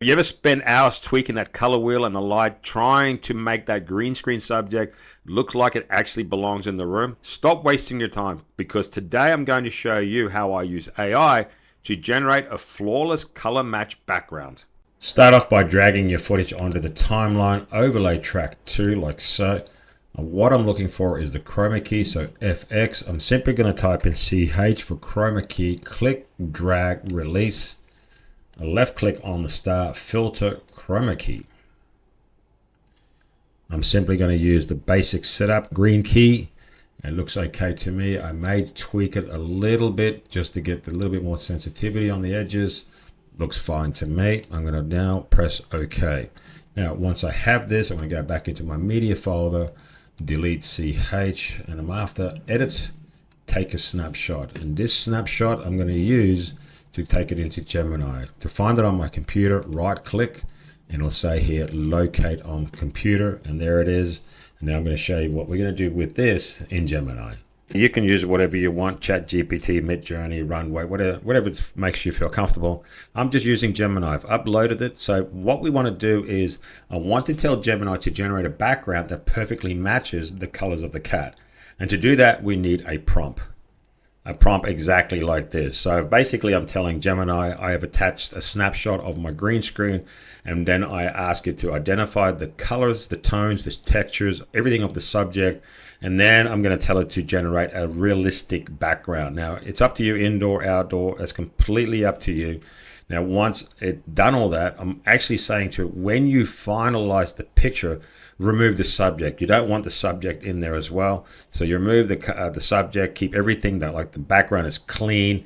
You ever spend hours tweaking that color wheel and the light, trying to make that green screen subject look like it actually belongs in the room? Stop wasting your time, because today I'm going to show you how I use AI to generate a flawless color match background. Start off by dragging your footage onto the timeline, overlay track 2 like so. What I'm looking for is the chroma key, so FX. I'm simply going to type in CH for chroma key, click, drag, release. A left click on the star filter chroma key. I'm simply going to use the basic setup green key. It looks okay to me. I may tweak it a little bit just to get a little bit more sensitivity on the edges. Looks fine to me. I'm going to now press OK. Now once I have this, I'm going to go back into my media folder, delete CH, and I'm after edit, take a snapshot. And this snapshot I'm going to use to take it into Gemini. To find it on my computer, right click, and it'll say here locate on computer, and there it is. And now I'm going to show you what we're going to do with this in Gemini. You can use whatever you want, Chat GPT, Midjourney, Runway, whatever makes you feel comfortable. I'm just using Gemini. I've uploaded it. So what we want to do is I want to tell Gemini to generate a background that perfectly matches the colors of the cat. And to do that, we need a prompt. A prompt exactly like this. So basically I'm telling Gemini I have attached a snapshot of my green screen, and then I ask it to identify the colors, the tones, the textures, everything of the subject, and then I'm going to tell it to generate a realistic background. Now it's up to you, indoor, outdoor, it's completely up to you. Now once it's done all that, I'm actually saying to it, when you finalize the picture, remove the subject. You don't want the subject in there as well. So you remove the subject, keep everything that like the background is clean,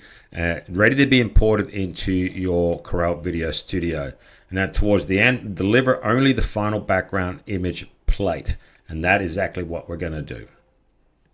ready to be imported into your Corel Video Studio. And then towards the end, deliver only the final background image plate. And that is exactly what we're going to do.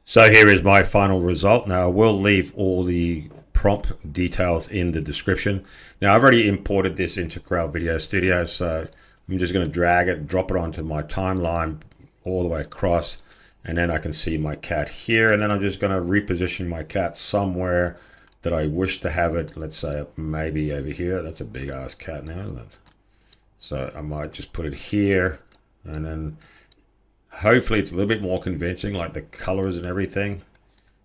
So here is my final result. Now I will leave all the prompt details in the description. Now I've already imported this into Corel Video Studio, so I'm just going to drag it, drop it onto my timeline all the way across, and then I can see my cat here, and then I'm just going to reposition my cat somewhere that I wish to have it. Let's say maybe over here. That's a big ass cat now, isn't it? So I might just put it here, and then hopefully it's a little bit more convincing, like the colors and everything.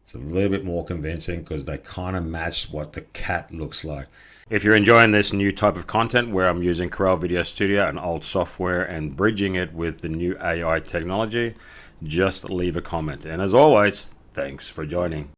It's a little bit more convincing because they kind of match what the cat looks like. If you're enjoying this new type of content where I'm using Corel Video Studio and old software and bridging it with the new AI technology, just leave a comment. And as always, thanks for joining.